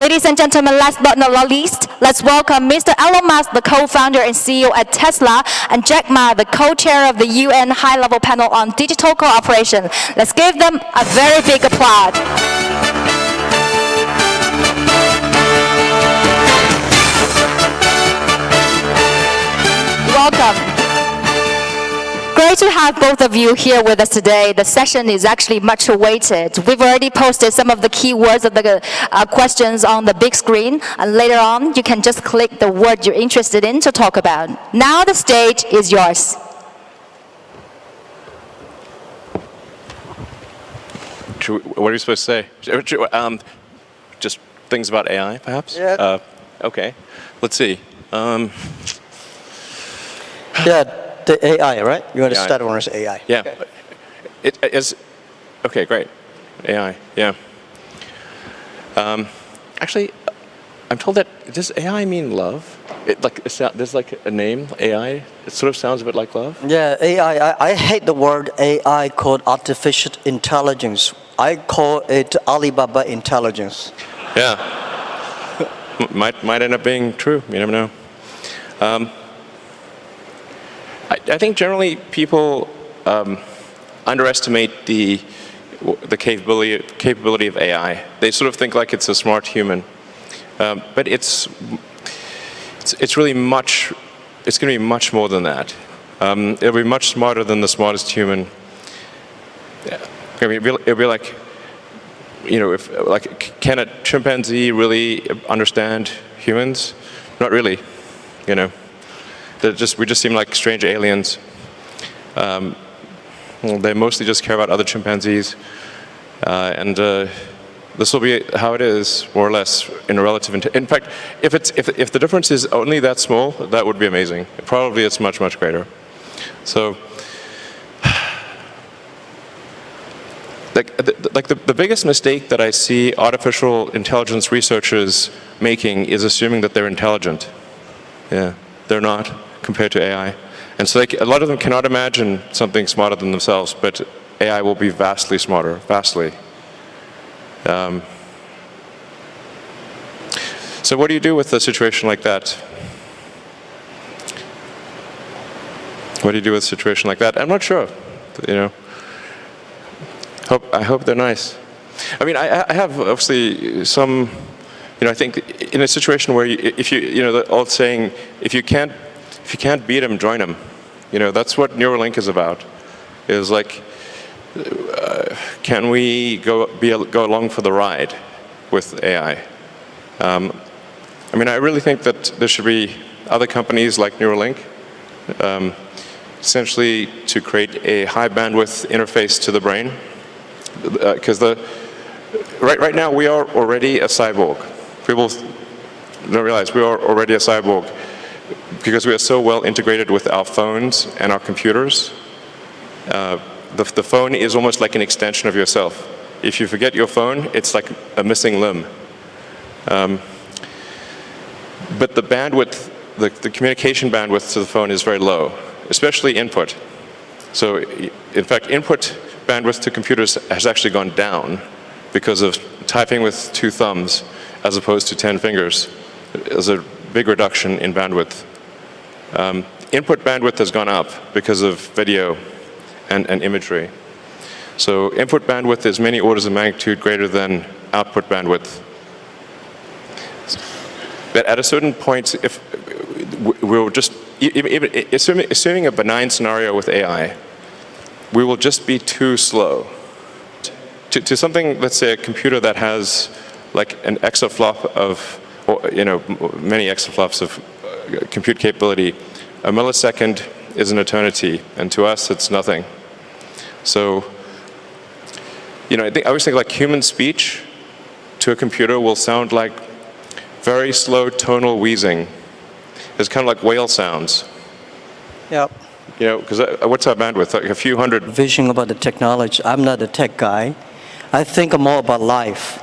Ladies and gentlemen, last but not least, let's welcome Mr. Elon Musk, the co-founder and CEO at Tesla, and Jack Ma, the co-chair of the UN High-Level Panel on Digital Cooperation. Let's give them a very big applause. Welcome. Great to have both of you here with us today. The session is actually much awaited. We've already posted some of the keywords of the questions on the big screen, and later on you can just click the word you're interested in to talk about. Now the stage is yours. What are you supposed to say? Just things about AI, perhaps? Yeah. Okay. Let's see. Yeah, the AI, right? You want to AI. start on AI? Yeah. Okay. It is. Okay, great. AI. Yeah. Actually, I'm told that does AI mean love? There's like a name AI. It sort of sounds a bit like love. Yeah, AI. I hate the word AI called artificial intelligence. I call it Alibaba intelligence. Yeah. might end up being true. You never know. I think generally people underestimate the capability of AI. They sort of think like it's a smart human, but it's really much. It's going to be much more than that. It'll be much smarter than the smartest human. I mean, it'll be like, can a chimpanzee really understand humans? Not really, we just seem like strange aliens. They mostly just care about other chimpanzees, and this will be how it is, more or less, in a relative. In fact, if the difference is only that small, that would be amazing. Probably it's much greater. So, the biggest mistake that I see artificial intelligence researchers making is assuming that they're intelligent. Yeah, they're not, compared to AI. And so a lot of them cannot imagine something smarter than themselves, but AI will be vastly smarter, vastly. So what do you do with a situation like that? What do you do with a situation like that? I'm not sure, I hope they're nice. I mean, I have obviously some, I think in a situation where the old saying, if you can't beat them, join them. That's what Neuralink is about. Is like, can we go along for the ride with AI? I mean, I really think that there should be other companies like Neuralink, essentially to create a high bandwidth interface to the brain, because right now we are already a cyborg. People don't realize we are already a cyborg because we are so well integrated with our phones and our computers. The phone is almost like an extension of yourself. If you forget your phone, it's like a missing limb. But the bandwidth, the communication bandwidth to the phone is very low, especially input. So, in fact, input bandwidth to computers has actually gone down because of typing with 2 thumbs as opposed to 10 fingers. There's a big reduction in bandwidth. Input bandwidth has gone up because of video and imagery. So input bandwidth is many orders of magnitude greater than output bandwidth. But at a certain point, if we'll just, assuming a benign scenario with AI, we will just be too slow. To something, let's say a computer that has like an exaflop of, many exaflops of compute capability, a millisecond is an eternity, and to us it's nothing. So, I always think like human speech to a computer will sound like very slow tonal wheezing. It's kind of like whale sounds. Yep. Because what's our bandwidth? Like a few hundred. Vision about the technology. I'm not a tech guy. I think more about life.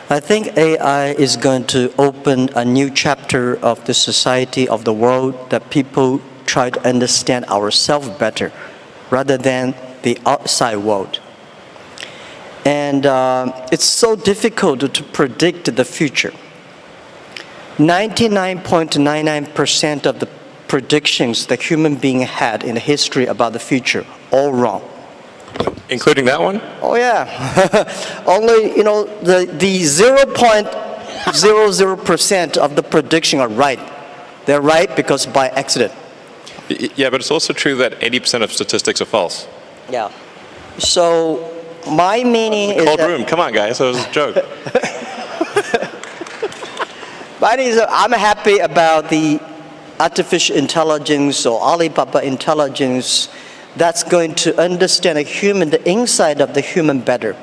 I think AI is going to open a new chapter of the society, of the world, that people try to understand ourselves better rather than the outside world. And it's so difficult to predict the future. 99.99% of the predictions that human being had in the history about the future, all wrong. Including that one? Oh yeah, only the 0.00% of the prediction are right. They're right because by accident. Yeah, but it's also true that 80% of statistics are false. Yeah. So my meaning is Cold that, room, come on guys, that was a joke. my meaning is I'm happy about the artificial intelligence or Alibaba intelligence that's going to understand the inside of the human better.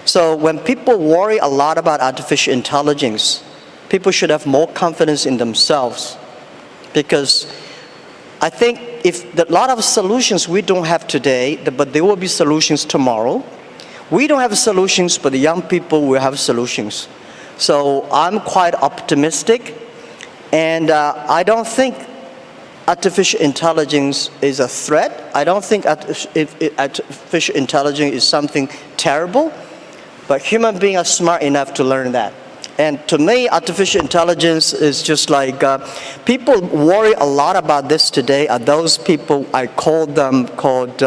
So when people worry a lot about artificial intelligence, people should have more confidence in themselves, because I think if a lot of solutions we don't have today, but there will be solutions tomorrow. We don't have solutions, but the young people will have solutions. So I'm quite optimistic, and I don't think artificial intelligence is a threat. I don't think artificial intelligence is something terrible, but human beings are smart enough to learn that. And to me, artificial intelligence is just like, people worry a lot about this today are those people, I call them called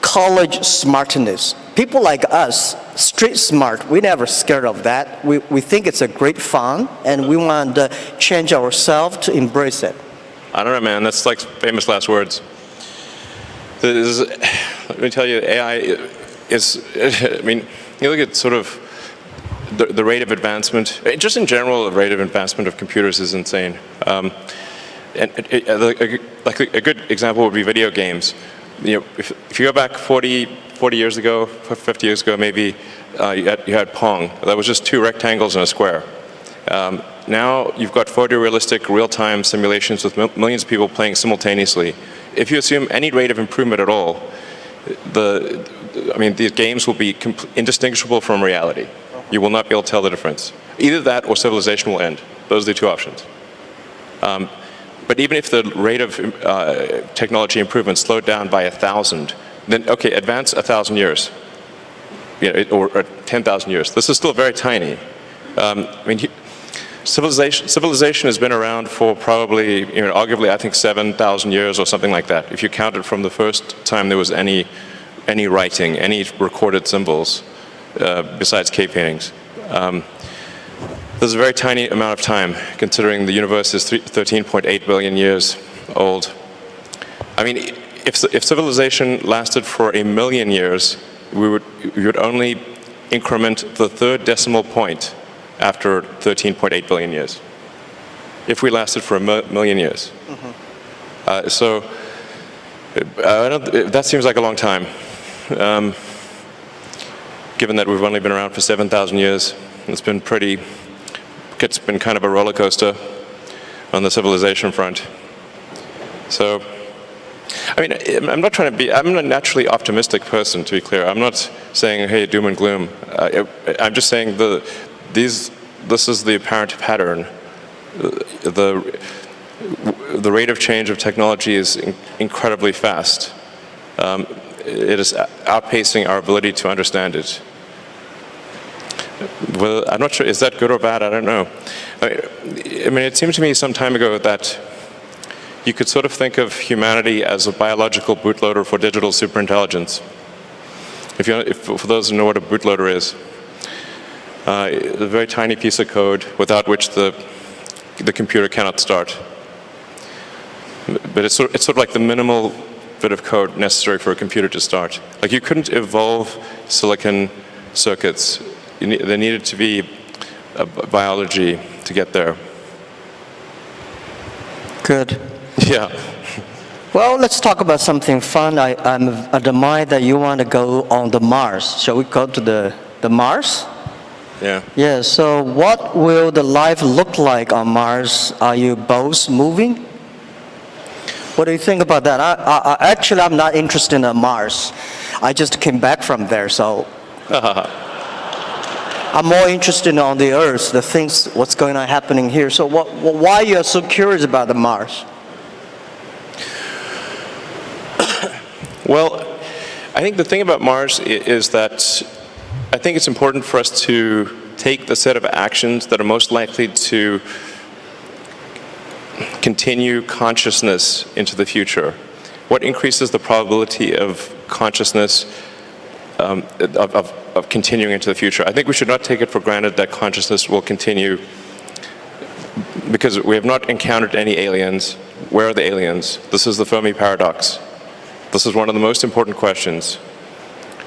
college smartness. People like us, street smart, we never scared of that. We think it's a great fun, and we want to change ourselves to embrace it. I don't know, man, that's like famous last words. Let me tell you, AI is, I mean, you look at sort of the rate of advancement, just in general, the rate of advancement of computers is insane. And like a good example would be video games. If you go back 40 years ago, 50 years ago maybe, you had Pong. That was just two rectangles and a square. Now you've got photorealistic real-time simulations with millions of people playing simultaneously. If you assume any rate of improvement at all, these games will be indistinguishable from reality. You will not be able to tell the difference. Either that or civilization will end. Those are the two options. But even if the rate of technology improvement slowed down by 1,000, then okay, advance 1,000 years, or 10,000 years. This is still very tiny. Civilization has been around for probably, arguably, I think 7,000 years or something like that. If you count it from the first time there was any writing, any recorded symbols, besides cave paintings. There's a very tiny amount of time, considering the universe is 13.8 billion years old. I mean, if civilization lasted for 1 million years, we would only increment the third decimal point after 13.8 billion years, if we lasted for 1 million years. Mm-hmm. That seems like a long time, given that we've only been around for 7,000 years. It's been kind of a roller coaster on the civilization front. So, I mean, I'm a naturally optimistic person, to be clear. I'm not saying, hey, doom and gloom. I'm just saying this is the apparent pattern. The rate of change of technology is incredibly fast. It is outpacing our ability to understand it. Well, I'm not sure, is that good or bad? I don't know. I mean, it seemed to me some time ago that you could sort of think of humanity as a biological bootloader for digital superintelligence. For those who know what a bootloader is, a very tiny piece of code without which the computer cannot start. But it's sort of like the minimal bit of code necessary for a computer to start. Like, you couldn't evolve silicon circuits. There needed to be biology to get there. Good. Yeah. Well, let's talk about something fun. I admire that you want to go on the Mars. Shall we go to the Mars? Yeah. Yeah, so what will the life look like on Mars? Are you both moving? What do you think about that? Actually, I'm not interested in Mars. I just came back from there, so I'm more interested on the Earth, the things, what's going on happening here. So why are you so curious about the Mars? Well, I think the thing about Mars is that I think it's important for us to take the set of actions that are most likely to continue consciousness into the future. What increases the probability of consciousness of continuing into the future? I think we should not take it for granted that consciousness will continue because we have not encountered any aliens. Where are the aliens? This is the Fermi paradox. This is one of the most important questions.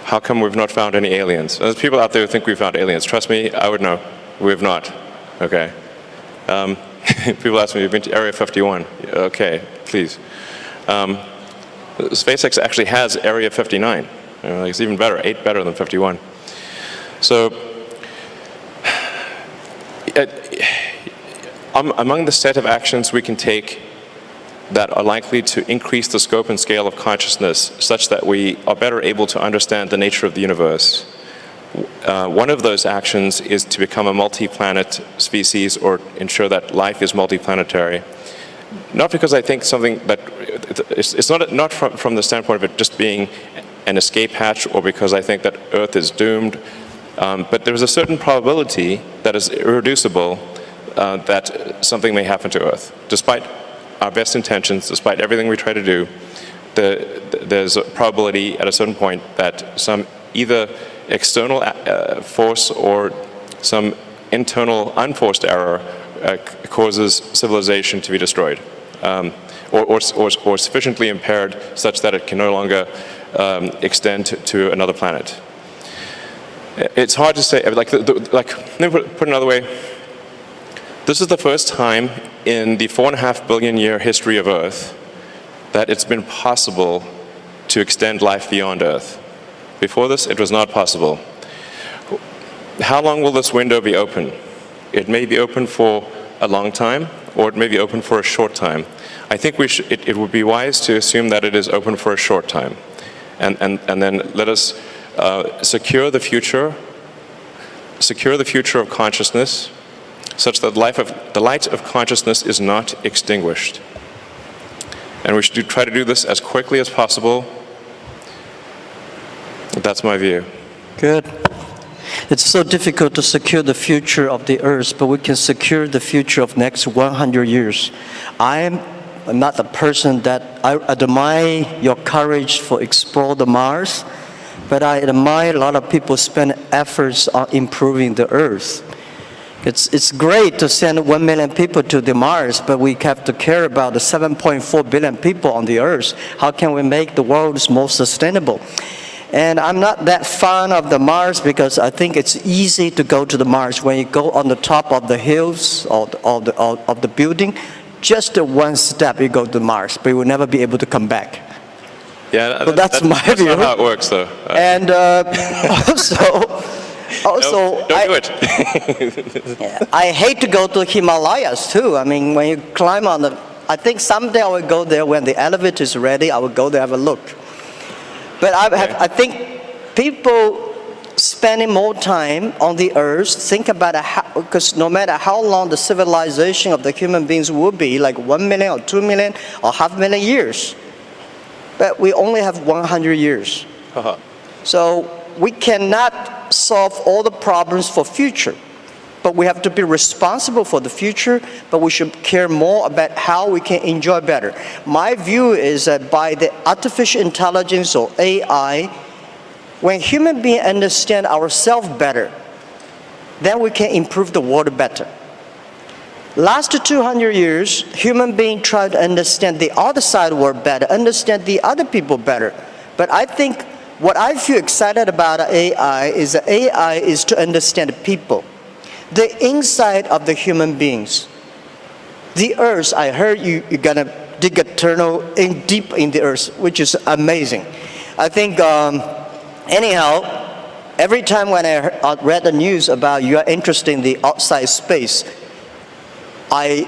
How come we've not found any aliens? There's people out there who think we've found aliens. Trust me, I would know. We have not. Okay. People ask me, you've been to Area 51. Okay, please. SpaceX actually has Area 59. It's even better, 8 better than 51. So, among the set of actions we can take that are likely to increase the scope and scale of consciousness such that we are better able to understand the nature of the universe, one of those actions is to become a multi-planet species or ensure that life is multi-planetary. Not because I think something that, it's not from the standpoint of it just being an escape hatch or because I think that Earth is doomed, but there's a certain probability that is irreducible that something may happen to Earth. Despite our best intentions, despite everything we try to do, there's a probability at a certain point that some either external force or some internal unforced error causes civilization to be destroyed, or sufficiently impaired such that it can no longer extend to another planet. It's hard to say. Let me put it another way. This is the first time in the 4.5 billion year history of Earth that it's been possible to extend life beyond Earth. Before this, it was not possible. How long will this window be open? It may be open for a long time, or it may be open for a short time. I think it would be wise to assume that it is open for a short time. And then let us secure the future of consciousness, such that the light of consciousness is not extinguished. And we should try to do this as quickly as possible. That's my view. Good. It's so difficult to secure the future of the Earth, but we can secure the future of next 100 years. I am not the person that I admire your courage for explore the Mars, but I admire a lot of people spend efforts on improving the Earth. It's great to send 1 million people to the Mars, but we have to care about the 7.4 billion people on the Earth. How can we make the world more sustainable? And I'm not that fond of the Mars because I think it's easy to go to the Mars. When you go on the top of the hills of the building, just one step you go to Mars, but you will never be able to come back. Yeah, so that's my view. That's not how it works, though. And also, don't do it. I hate to go to Himalayas too. I mean, when you climb on I think someday I will go there when the elevator is ready. I will go there have a look. But I think people spending more time on the Earth, think about because no matter how long the civilization of the human beings will be, like 1 million or 2 million or 500,000 years, but we only have 100 years. So we cannot solve all the problems for future, but we have to be responsible for the future, but we should care more about how we can enjoy better. My view is that by the artificial intelligence or AI, when human beings understand ourselves better, then we can improve the world better. Last 200 years, human beings tried to understand the other side of the world better, understand the other people better. But I think what I feel excited about AI is that AI is to understand people, the inside of the human beings. The Earth, I heard you're gonna dig a tunnel deep in the Earth, which is amazing. I think, anyhow, every time when I read the news about you are interested in the outside space, I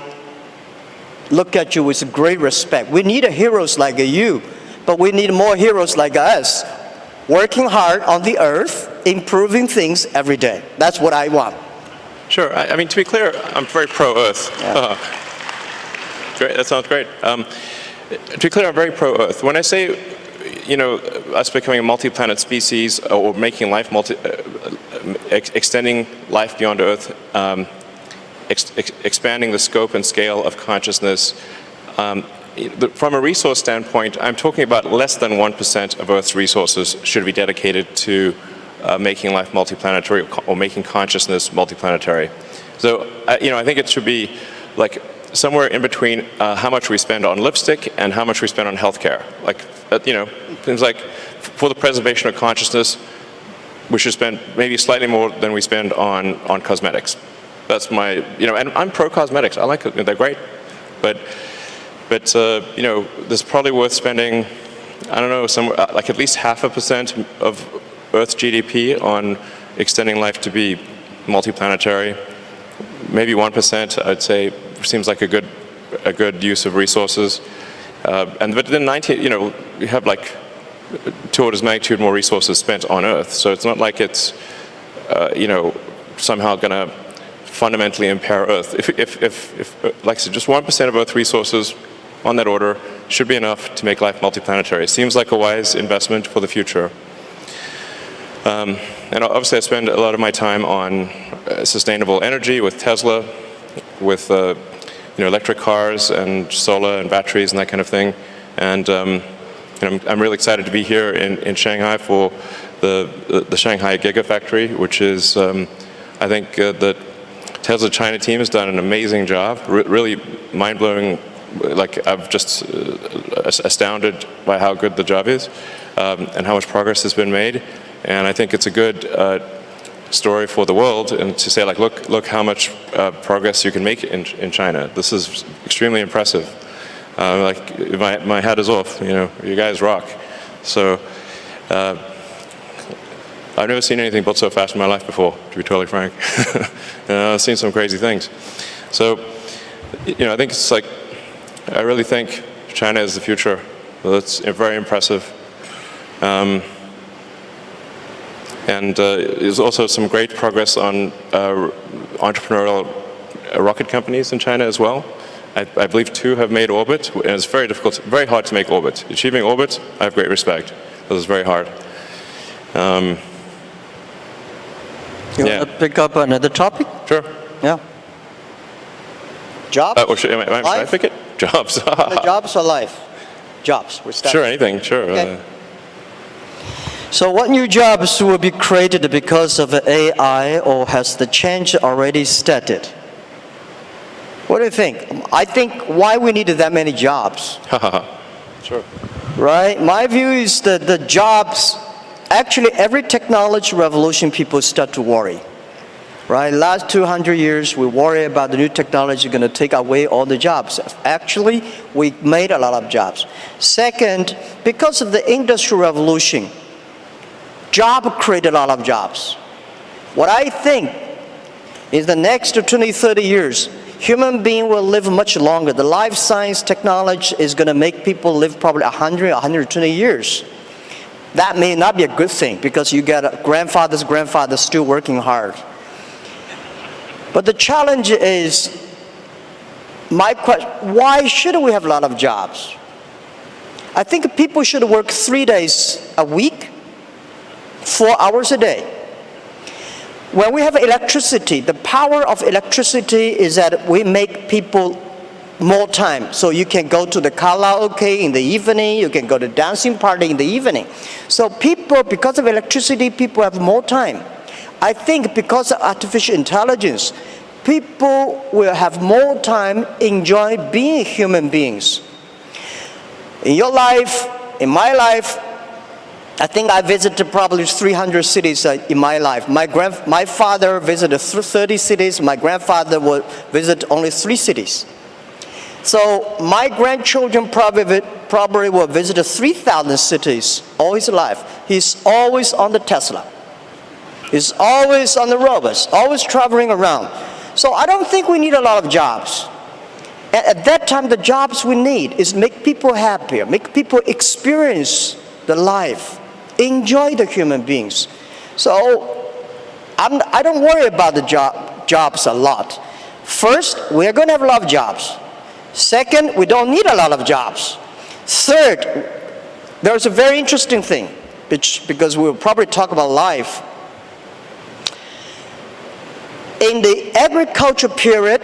look at you with great respect. We need heroes like you, but we need more heroes like us, working hard on the Earth, improving things every day. That's what I want. Sure. I mean, to be clear, I'm very pro-Earth. Yeah. Great. That sounds great. To be clear, I'm very pro-Earth. When I say us becoming a multi-planet species or making life extending life beyond Earth, expanding the scope and scale of consciousness. From a resource standpoint, I'm talking about less than 1% of Earth's resources should be dedicated to making life multiplanetary or making consciousness multiplanetary. So, I think it should be like somewhere in between how much we spend on lipstick and how much we spend on healthcare. Like, things like for the preservation of consciousness, we should spend maybe slightly more than we spend on cosmetics. That's my, and I'm pro cosmetics. I like it. They're great, but there's probably worth spending, I don't know, somewhere like at least 0.5% of Earth's GDP on extending life to be multiplanetary. Maybe 1%, I'd say, seems like a good use of resources. But then we have like 2 orders of magnitude more resources spent on Earth. So it's not like it's somehow going to fundamentally impair Earth. If like I said, just 1% of Earth resources on that order should be enough to make life multiplanetary. It seems like a wise investment for the future. And obviously I spend a lot of my time on sustainable energy with Tesla, with electric cars and solar and batteries and that kind of thing. And I'm really excited to be here in Shanghai for the Shanghai Gigafactory, which is, I think the Tesla China team has done an amazing job, really mind-blowing. Like, I'm just astounded by how good the job is and how much progress has been made. And I think it's a good story for the world, and to say, like, look how much progress you can make in China. This is extremely impressive. Like, my hat is off. You guys rock. So I've never seen anything built so fast in my life before, to be totally frank. I've seen some crazy things. So, I think it's like, I really think China is the future. That's very impressive. And there's also some great progress on entrepreneurial rocket companies in China as well. I believe 2 have made orbit, and it's very difficult, very hard to make orbit. Achieving orbit, I have great respect. This is very hard. You want to pick up another topic? Sure. Yeah. Jobs? Should I pick it? Jobs. The jobs or life? Jobs. We're starting. Sure, anything, sure. Okay. So what new jobs will be created because of AI, or has the change already started? What do you think? I think why we needed that many jobs. Sure. Right? My view is that the jobs, actually every technology revolution people start to worry. Right? Last 200 years, we worry about the new technology going to take away all the jobs. Actually, we made a lot of jobs. Second, because of the Industrial Revolution, job created a lot of jobs. What I think is the next 20, 30 years, human being will live much longer. The life science technology is going to make people live probably 100, 120 years. That may not be a good thing, because you get a grandfather's grandfather still working hard. But the challenge is, my question, why should we have a lot of jobs? I think people should work 3 days a week, 4 hours a day. When we have electricity, the power of electricity is that we make people more time. So you can go to the karaoke in the evening, you can go to dancing party in the evening. So people, because of electricity, people have more time. I think because of artificial intelligence, people will have more time enjoy being human beings. In your life, in my life, I think I visited probably 300 cities in my life. My father visited 30 cities. My grandfather would visit only 3 cities. So my grandchildren probably will visit 3,000 cities all his life. He's always on the Tesla. He's always on the robots, always traveling around. So I don't think we need a lot of jobs. At that time, the jobs we need is make people happier, make people experience the life, enjoy the human beings. So I don't worry about the jobs a lot. First, we are going to have a lot of jobs. Second, we don't need a lot of jobs. Third, there's a very interesting thing, because we'll probably talk about life. In the agriculture period,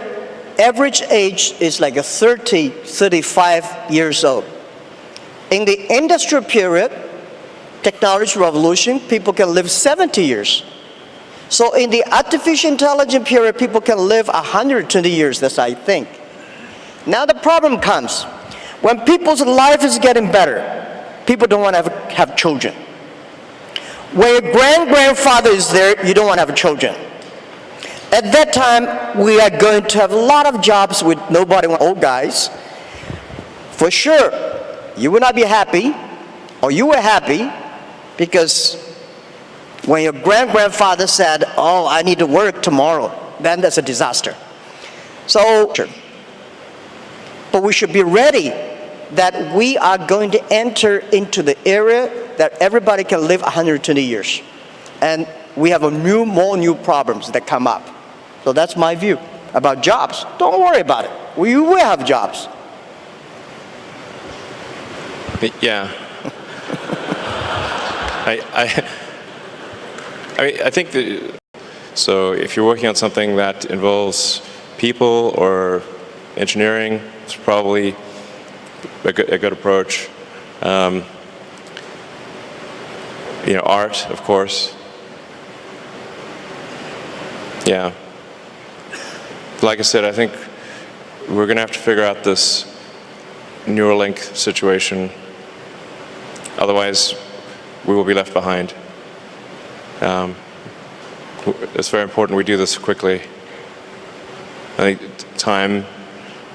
average age is like 30, 35 years old. In the industrial period, technology revolution, people can live 70 years. So in the artificial intelligence period, people can live 120 years, that's I think. Now the problem comes, when people's life is getting better, people don't want to have children. When your grandfather is there, you don't want to have children. At that time, we are going to have a lot of jobs with nobody, old guys. For sure, you will not be happy, or you were happy, because when your grandfather said, oh, I need to work tomorrow, then that's a disaster. So, but we should be ready that we are going to enter into the era that everybody can live 120 years. And we have more new problems that come up. So that's my view about jobs. Don't worry about it. We will have jobs. Yeah. I think that, so if you're working on something that involves people or engineering, it's probably a good approach. Art, of course. Yeah. Like I said, I think we're going to have to figure out this Neuralink situation. Otherwise, we will be left behind. It's very important we do this quickly. I think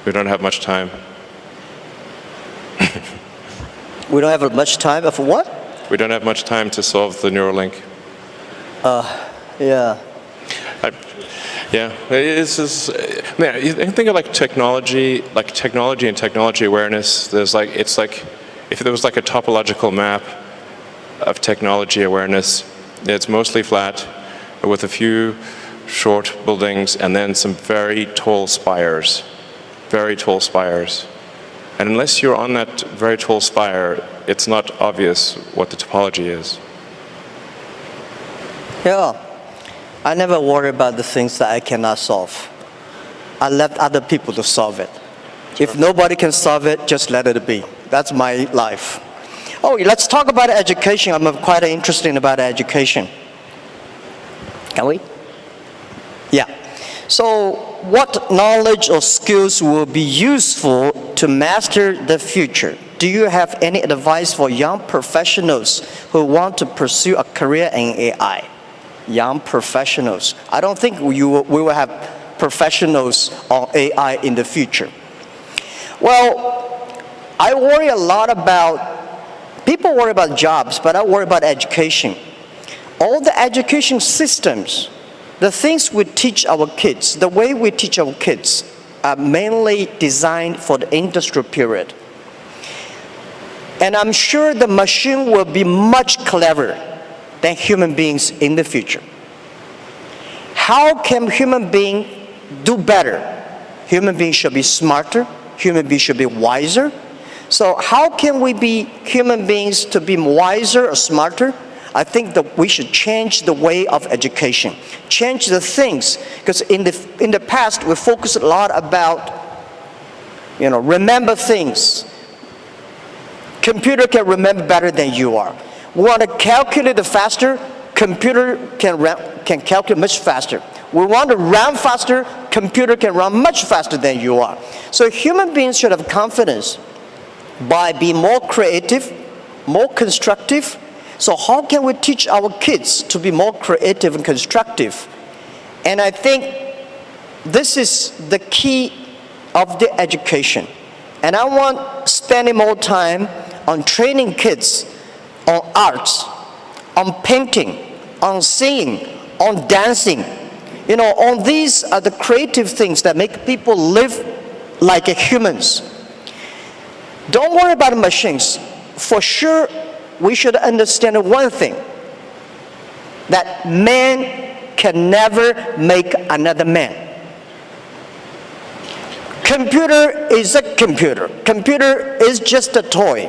we don't have much time. We don't have much time for what? We don't have much time to solve the Neuralink. Yeah. Yeah, you think of like technology and technology awareness. It's like if there was like a topological map of technology awareness, it's mostly flat with a few short buildings and then some very tall spires. And unless you're on that very tall spire, it's not obvious what the topology is. Yeah. I never worry about the things that I cannot solve. I left other people to solve it. Sure. If nobody can solve it, just let it be. That's my life. Oh, let's talk about education. I'm quite interested about education. Can we? Yeah. So what knowledge or skills will be useful to master the future? Do you have any advice for young professionals who want to pursue a career in AI? Young professionals. I don't think we will have professionals on AI in the future. Well, I worry a lot about, people worry about jobs, but I worry about education. All the education systems, the things we teach our kids, the way we teach our kids are mainly designed for the industrial period. And I'm sure the machine will be much cleverer than human beings in the future. How can human beings do better? Human beings should be smarter. Human beings should be wiser. So how can we be human beings to be wiser or smarter? I think that we should change the way of education, change the things, because in the past we focused a lot about, remember things. Computer can remember better than you are. We want to calculate faster, computer can calculate much faster. We want to run faster, computer can run much faster than you are. So human beings should have confidence by being more creative, more constructive. So how can we teach our kids to be more creative and constructive? And I think this is the key of the education. And I want spending more time on training kids on arts, on painting, on singing, on dancing. On these are the creative things that make people live like humans. Don't worry about machines. For sure, we should understand one thing, that man can never make another man. Computer is a computer. Computer is just a toy.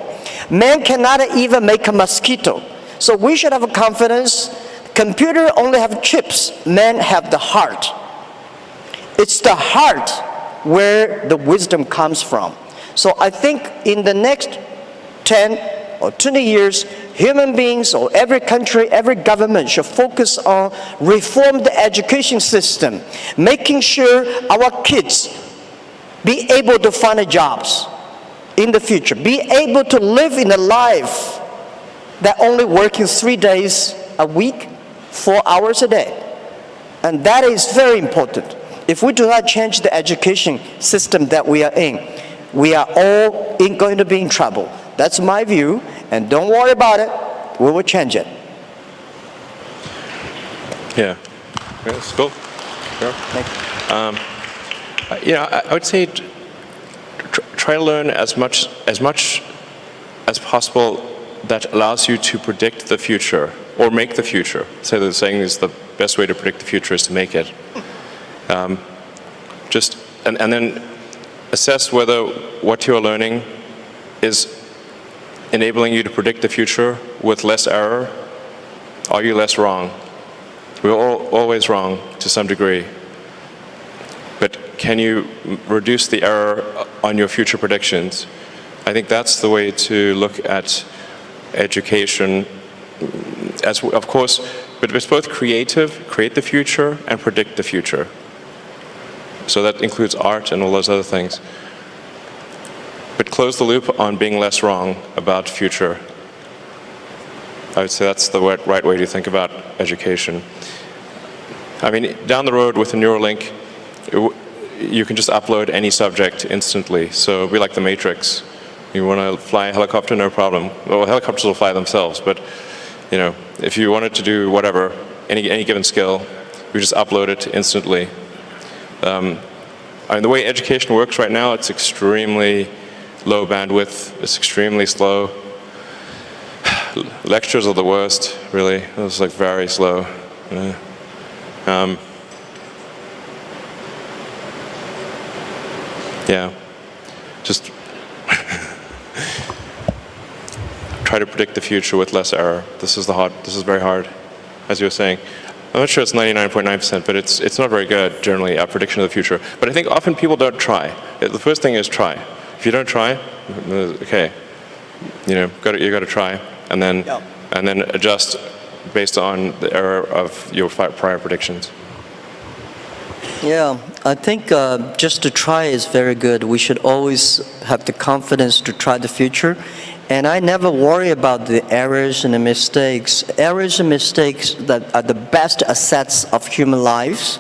Man cannot even make a mosquito. So we should have confidence. Computer only have chips. Men have the heart. It's the heart where the wisdom comes from. So I think in the next 10 or 20 years, human beings or every country, every government should focus on reform the education system, making sure our kids be able to find jobs in the future, be able to live in a life that only working 3 days a week, 4 hours a day. And that is very important. If we do not change the education system that we are in, we are all going to be in trouble. That's my view, and don't worry about it. We will change it. Yeah. That's cool. Sure. Thank you. I would say try to learn as much as possible that allows you to predict the future or make the future. So they're saying is the best way to predict the future is to make it. And then assess whether what you're learning is enabling you to predict the future with less error. Are you less wrong? We're always wrong to some degree. But can you reduce the error on your future predictions? I think that's the way to look at education. As of course, but it's both creative, create the future, and predict the future. So that includes art and all those other things. But close the loop on being less wrong about future. I would say that's the right way to think about education. I mean, down the road with the Neuralink, you can just upload any subject instantly. So it'll be like the Matrix. You want to fly a helicopter, no problem. Well, helicopters will fly themselves, but if you wanted to do whatever, any given skill, you just upload it instantly. I mean, the way education works right now, it's extremely low bandwidth. It's extremely slow. Lectures are the worst, really. It's like very slow. Yeah, just try to predict the future with less error. This is very hard, as you were saying. I'm not sure it's 99.9%, but it's not very good generally at prediction of the future. But I think often people don't try. The first thing is try. If you don't try, okay, you got to try, and then adjust based on the error of your prior predictions. Yeah, I think just to try is very good. We should always have the confidence to try the future. And I never worry about the errors and the mistakes. Errors and mistakes that are the best assets of human lives.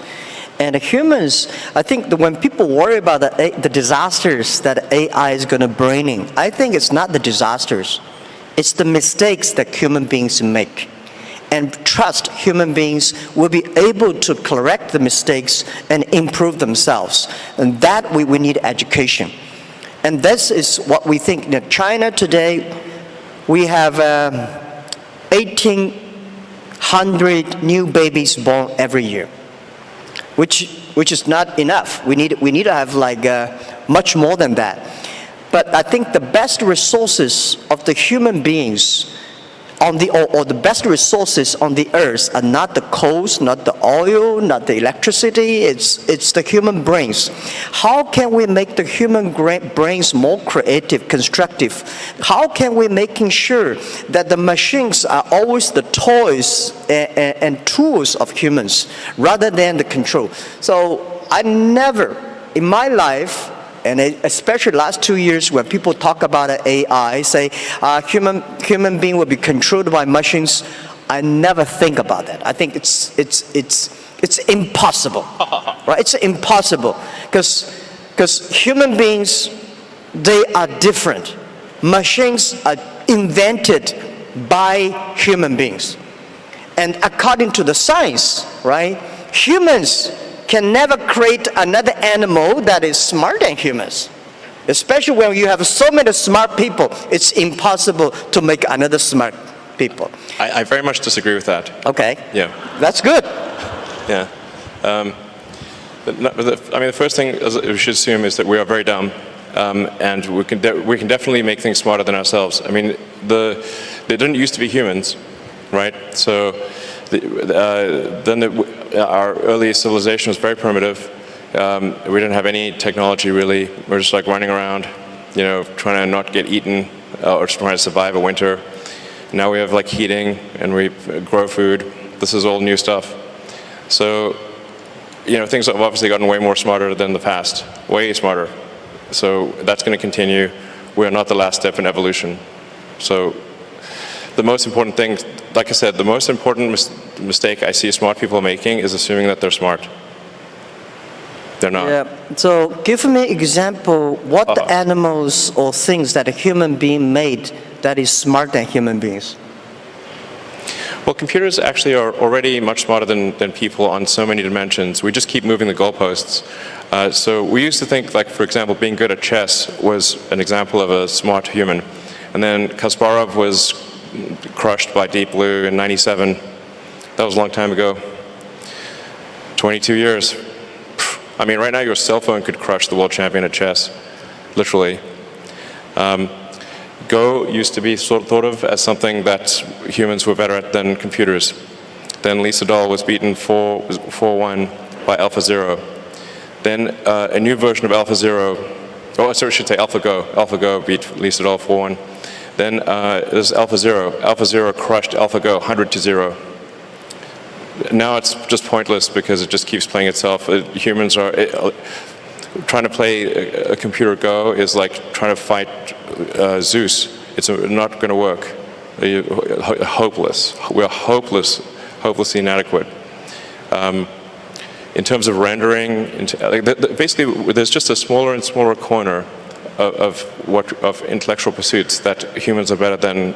And humans, I think that when people worry about the disasters that AI is going to bring in, I think it's not the disasters. It's the mistakes that human beings make. And trust human beings will be able to correct the mistakes and improve themselves. And that we need education. And this is what we think. In China today, we have 1,800 new babies born every year, which is not enough. We need to have much more than that. But I think the best resources of the human beings or the best resources on the earth are not the coals, not the oil, not the electricity, it's the human brains. How can we make the human brains more creative, constructive? How can we making sure that the machines are always the toys and tools of humans rather than the control? So I never, in my life, and especially last 2 years when people talk about AI, say human being will be controlled by machines, I never think about that. I think it's impossible, right? It's impossible because human beings, they are different. Machines are invented by human beings, and according to the science, right? Humans can never create another animal that is smarter than humans. Especially when you have so many smart people, it's impossible to make another smart people. I very much disagree with that. Okay. Yeah. That's good. Yeah. The first thing we should assume is that we are very dumb. and we can definitely make things smarter than ourselves. I mean, they didn't used to be humans, right? So our early civilization was very primitive. We didn't have any technology really. We're just like running around, you know, trying to not get eaten or just trying to survive a winter. Now we have like heating and we grow food. This is all new stuff. So, you know, things have obviously gotten way more smarter than the past, way smarter. So that's going to continue. We are not the last step in evolution. So the most important thing, like I said, the most important mistake I see smart people making is assuming that they're smart. They're not. Yeah. So give me an example, what the animals or things that a human being made that is smarter than human beings? Well, computers actually are already much smarter than people on so many dimensions. We just keep moving the goalposts. So we used to think, like, for example, being good at chess was an example of a smart human. And then Kasparov was crushed by Deep Blue in '97. That was a long time ago. 22 years. I mean, right now your cell phone could crush the world champion at chess, literally. Go used to be thought of as something that humans were better at than computers. Then Lee Sedol was beaten 4-1 by AlphaZero. Then a new version of AlphaZero, oh, sorry, I should say AlphaGo. AlphaGo beat Lee Sedol 4-1. Then there's AlphaZero. AlphaZero crushed AlphaGo 100-0. Now it's just pointless because it just keeps playing itself. Humans are trying to play a computer Go is like trying to fight Zeus. It's not going to work. Hopeless. We're hopelessly inadequate. In terms of rendering, basically, there's just a smaller and smaller corner of intellectual pursuits that humans are better than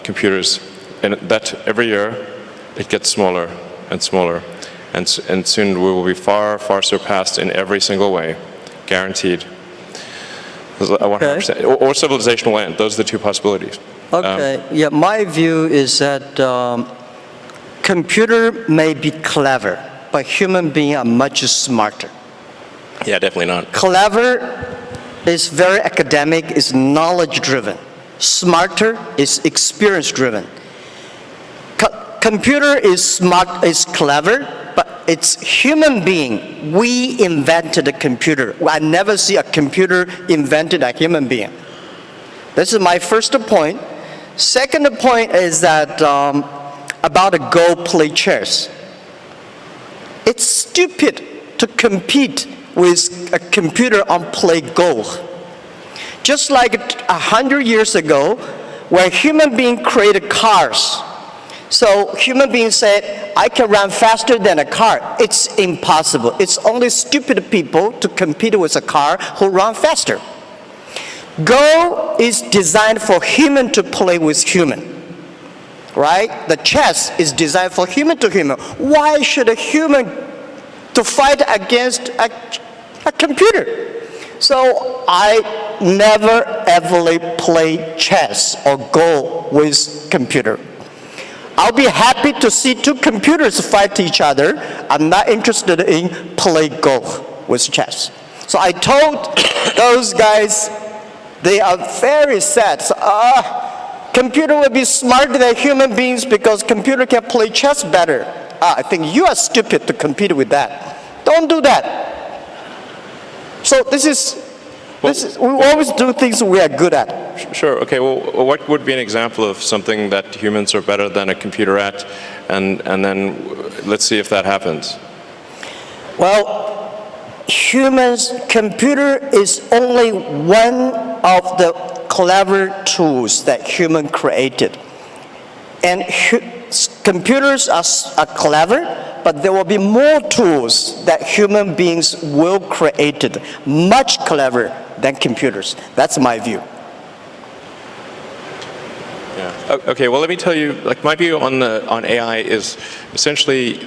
computers, and that every year it gets smaller and smaller, and soon we will be far, far surpassed in every single way, guaranteed. 100%. Or civilization will end. Those are the two possibilities. Okay. Yeah, my view is that computer may be clever, but human beings are much smarter. Yeah, definitely not. Clever is very academic, is knowledge-driven. Smarter is experience-driven. Computer is smart, is clever, but it's human being. We invented a computer. I never see a computer invented a human being. This is my first point. Second point is that about a Go play chess. It's stupid to compete with a computer on play Go. Just like 100 years ago, when human beings created cars, so human beings said, I can run faster than a car. It's impossible. It's only stupid people to compete with a car who run faster. Go is designed for human to play with human, right? The chess is designed for human to human. Why should a human to fight against a computer? So I never ever play chess or Go with computer. I'll be happy to see two computers fight each other. I'm not interested in play Go with chess. So I told those guys, they are very sad. So, computer will be smarter than human beings because computer can play chess better. I think you are stupid to compete with that. Don't do that. So this is we always do things we are good at. Sure. Okay. Well, what would be an example of something that humans are better than a computer at, and then let's see if that happens. Well, computer is only one of the clever tools that human created, and computers are clever. But there will be more tools that human beings will create, much clever than computers. That's my view. Yeah. Okay. Well, let me tell you. Like my view on AI is essentially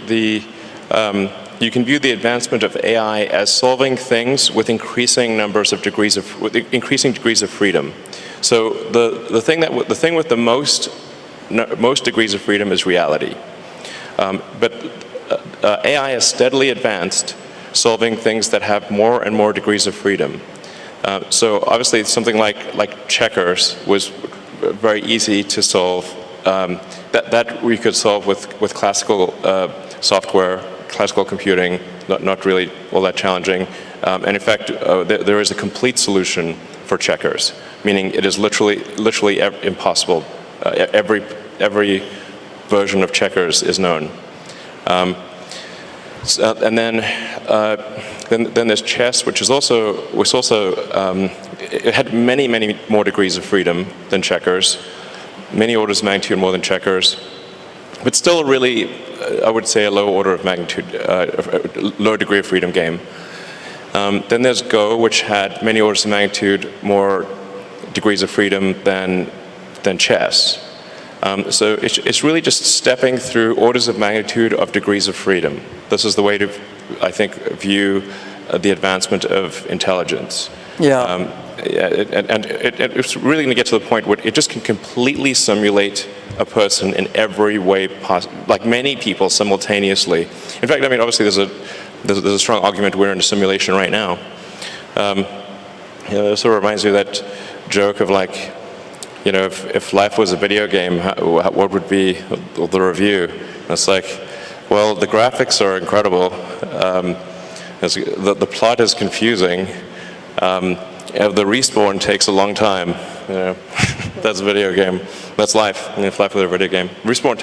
you can view the advancement of AI as solving things with increasing degrees of freedom. So the thing with the most degrees of freedom is reality. But AI has steadily advanced, solving things that have more and more degrees of freedom. So obviously something like checkers was very easy to solve. That we could solve with classical software, classical computing, not really all that challenging. And in fact, there is a complete solution for checkers, meaning it is literally impossible. Every version of checkers is known. And then there's chess, which also it had many more degrees of freedom than checkers, many orders of magnitude more than checkers, but still really, I would say, a low order of magnitude, low degree of freedom game. Then there's Go, which had many orders of magnitude more degrees of freedom than chess. So it's really just stepping through orders of magnitude of degrees of freedom. This is the way to, I think, view the advancement of intelligence. Yeah. And it's really going to get to the point where it just can completely simulate a person in every way possible, like many people simultaneously. In fact, I mean, obviously there's a strong argument we're in a simulation right now. It sort of reminds me of that joke of like, if life was a video game, what would be the review? And it's like, well, the graphics are incredible. The plot is confusing. The respawn takes a long time. That's a video game. That's life. If life was a video game, respawn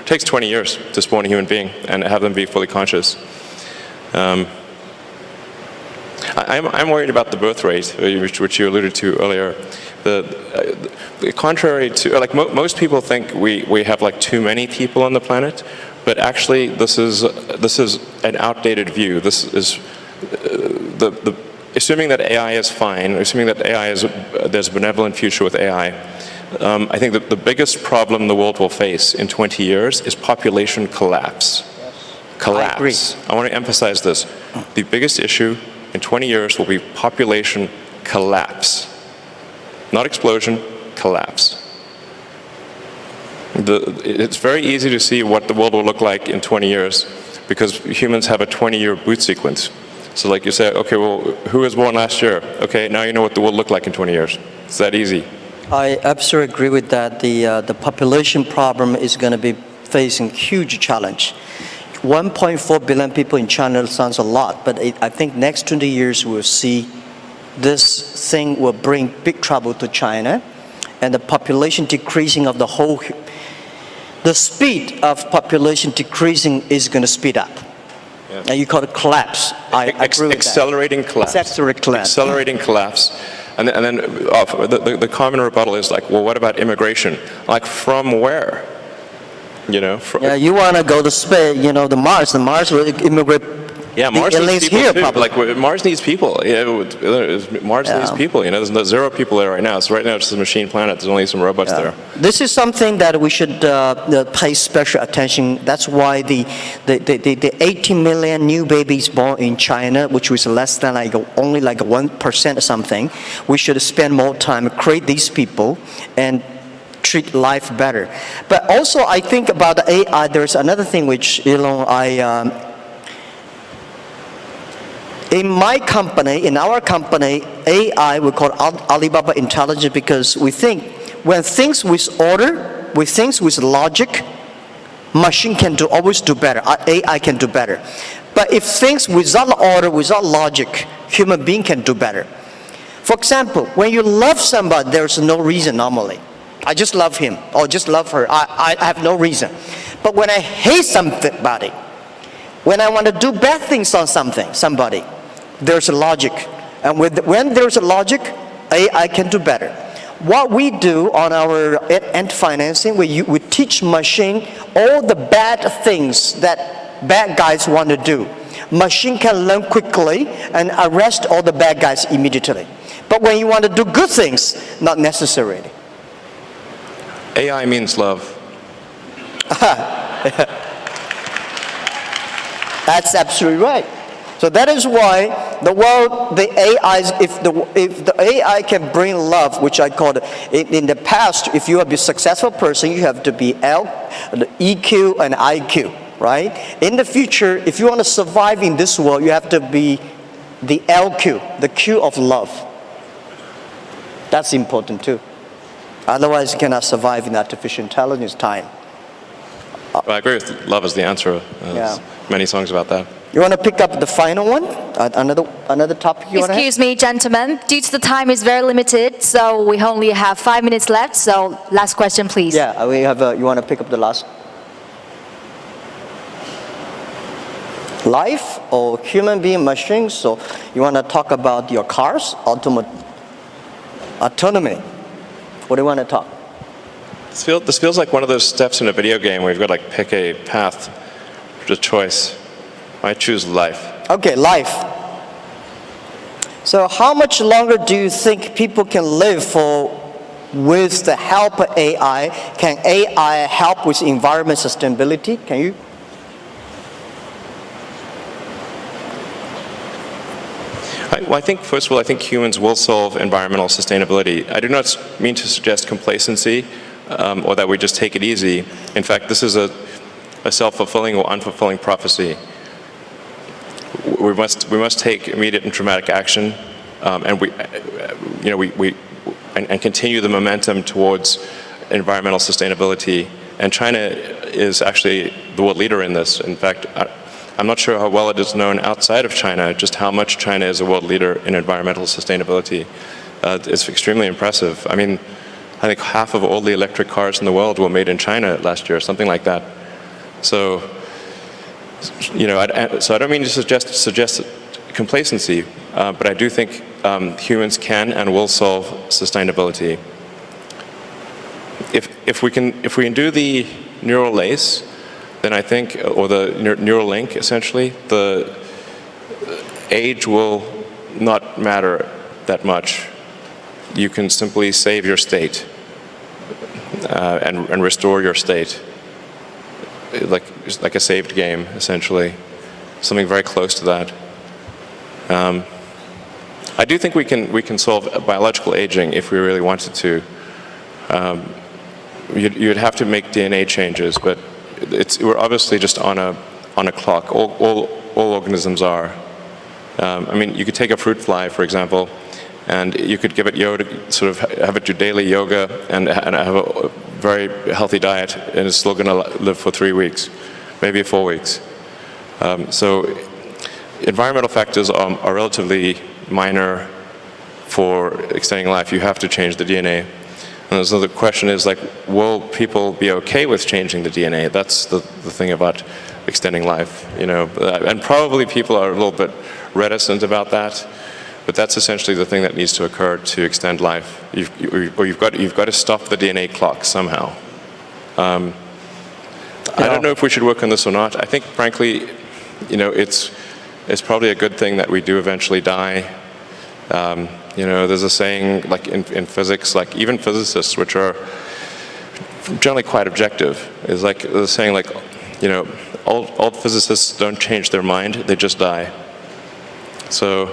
takes 20 years to spawn a human being and have them be fully conscious. I'm worried about the birth rate, which you alluded to earlier. Contrary to, like most people think we have like too many people on the planet, but actually this is an outdated view. This is assuming that AI is fine, assuming that there's a benevolent future with AI. I think that the biggest problem the world will face in 20 years is population collapse. Collapse. I agree. I want to emphasize this. The biggest issue in 20 years will be population collapse. Not explosion, collapse. It's very easy to see what the world will look like in 20 years because humans have a 20-year boot sequence. So like you say, okay, well, who was born last year? Okay, now you know what the world looked like in 20 years. It's that easy. I absolutely agree with that. The population problem is going to be facing huge challenge. 1.4 billion people in China sounds a lot, but I think next 20 years we'll see this thing will bring big trouble to China, and the population decreasing of the speed of population decreasing is going to speed up. Yes. And you call it collapse. I agree with accelerating that. collapse. Accelerating collapse. Accelerating collapse. And then the common rebuttal is like, well, what about immigration? Like, from where? Yeah, you want to go to space, the Mars. The Mars will immigrate. Yeah, Mars needs people here, too. probably. Like, Mars needs people. Mars needs people. There's no 0 people there right now. So right now it's just a machine planet. There's only some robots there. This is something that we should pay special attention. That's why the 18 million new babies born in China, which was less than only 1% or something, we should spend more time create these people and treat life better. But also I think about the AI. There's another thing which in my company, in our company, AI we call Alibaba intelligence because we think when things with order, with things with logic, machine can always do better. AI can do better. But if things without order, without logic, human being can do better. For example, when you love somebody, there's no reason normally. I just love him or just love her. I have no reason. But when I hate somebody, when I want to do bad things on somebody, there's a logic. And when there's a logic, AI can do better. What we do on our end financing, we teach machine all the bad things that bad guys want to do. Machine can learn quickly and arrest all the bad guys immediately. But when you want to do good things, not necessarily. AI means love. That's absolutely right. So that is why the AIs, if the AI can bring love, which I call it, in the past, if you are a successful person, you have to be EQ and IQ, right? In the future, if you want to survive in this world, you have to be the LQ, the Q of love. That's important too. Otherwise, you cannot survive in artificial intelligence time. Well, I agree with love is the answer. There's many songs about that. You want to pick up the final one? Another topic you want to have? Excuse me, gentlemen. Due to the time is very limited, so we only have 5 minutes left. So last question, please. Yeah, we have. You want to pick up the last? Life or human being machines? So you want to talk about your cars, autonomy? What do you want to talk? This feels like one of those steps in a video game where you've got to like pick a path, a choice. I choose life. Okay, life. So how much longer do you think people can live with the help of AI? Can AI help with environment sustainability? Can you? I think, first of all, I think humans will solve environmental sustainability. I do not mean to suggest complacency or that we just take it easy. In fact, this is a self-fulfilling or unfulfilling prophecy. We must take immediate and dramatic action, and and continue the momentum towards environmental sustainability. And China is actually the world leader in this. In fact, I'm not sure how well it is known outside of China, just how much China is a world leader in environmental sustainability. It's extremely impressive. I mean, I think half of all the electric cars in the world were made in China last year, something like that. So, so I don't mean to suggest complacency, but I do think humans can and will solve sustainability. If we can do the neural lace, then I think, or the Neuralink, essentially, the age will not matter that much. You can simply save your state and restore your state, like a saved game, essentially, something very close to that. I do think we can solve biological aging if we really wanted to. You'd have to make DNA changes, but we're obviously just on a clock. All organisms are. I mean, you could take a fruit fly, for example, and you could give it yoga, sort of have it do daily yoga and have a very healthy diet, and it's still going to live for 3 weeks, maybe 4 weeks. So environmental factors are relatively minor for extending life. You have to change the DNA. And so the question is, like, will people be okay with changing the DNA? That's the thing about extending life, and probably people are a little bit reticent about that, but that's essentially the thing that needs to occur to extend life. You've got to stop the DNA clock somehow. I don't know if we should work on this or not. I think, frankly, it's probably a good thing that we do eventually die. There's a saying, like in physics, like even physicists, which are generally quite objective, is like the saying, like, all physicists don't change their mind; they just die. So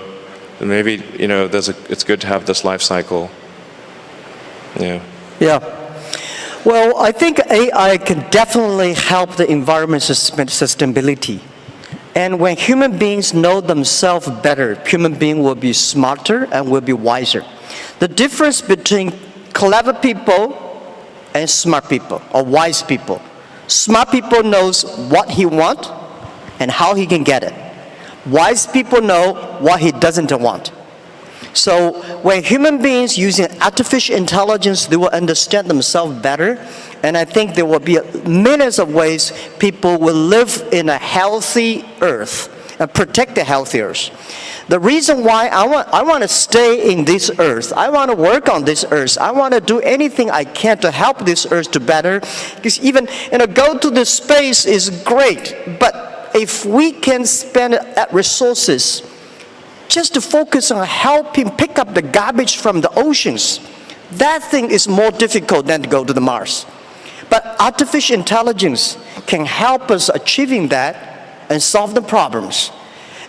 maybe it's good to have this life cycle. Yeah. Yeah. Well, I think AI can definitely help the environment sustainability. And when human beings know themselves better, human beings will be smarter and will be wiser. The difference between clever people and smart people, or wise people. Smart people knows what he wants and how he can get it. Wise people know what he doesn't want. So when human beings using artificial intelligence, they will understand themselves better. And I think there will be millions of ways people will live in a healthy earth and protect the healthy earth. The reason why I want to stay in this earth, I want to work on this earth, I want to do anything I can to help this earth to better. Because even go to the space is great, but if we can spend resources just to focus on helping pick up the garbage from the oceans, that thing is more difficult than to go to the Mars. But artificial intelligence can help us achieving that and solve the problems.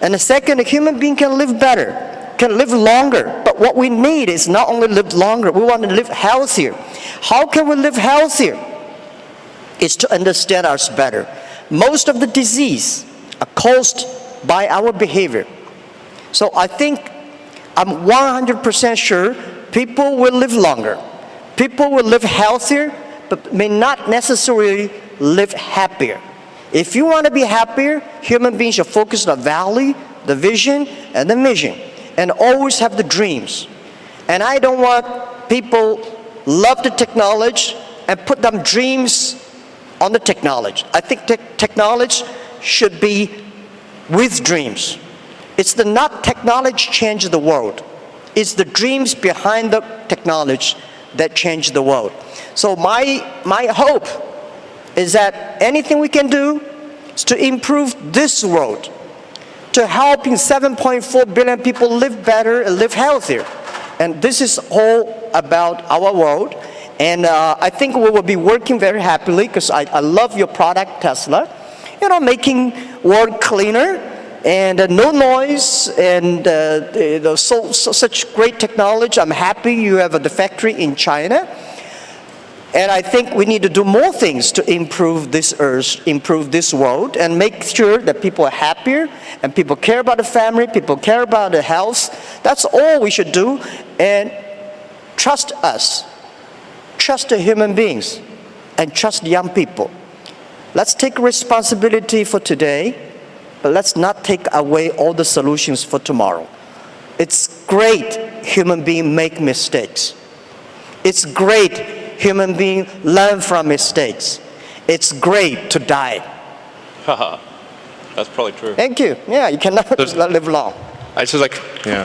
And the second, a human being can live better, can live longer. But what we need is not only live longer, we want to live healthier. How can we live healthier? It's to understand us better. Most of the disease are caused by our behavior. So I think I'm 100% sure people will live longer. People will live healthier, but may not necessarily live happier. If you want to be happier, human beings should focus on the value, the vision, and the mission, and always have the dreams. And I don't want people love the technology and put them dreams on the technology. I think technology should be with dreams. It's not technology change the world. It's the dreams behind the technology that change the world. So my hope is that anything we can do is to improve this world, to helping 7.4 billion people live better and live healthier. And this is all about our world. And I think we will be working very happily because I love your product, Tesla. You know, making world cleaner and no noise and such great technology. I'm happy you have the factory in China. And I think we need to do more things to improve this earth, improve this world, and make sure that people are happier and people care about the family, people care about the health. That's all we should do. And trust us. Trust the human beings and trust young people. Let's take responsibility for today, but let's not take away all the solutions for tomorrow. It's great human beings make mistakes. It's great human beings learn from mistakes. It's great to die. Haha, that's probably true. Thank you. Yeah, you cannot live long. I just like, yeah.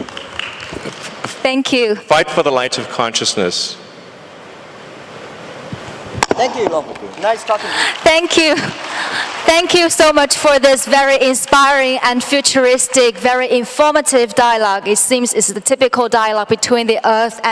Thank you. Fight for the light of consciousness. Thank you, Lobo. Nice talking to you. Thank you. Thank you so much for this very inspiring and futuristic, very informative dialogue. It seems it's the typical dialogue between the Earth and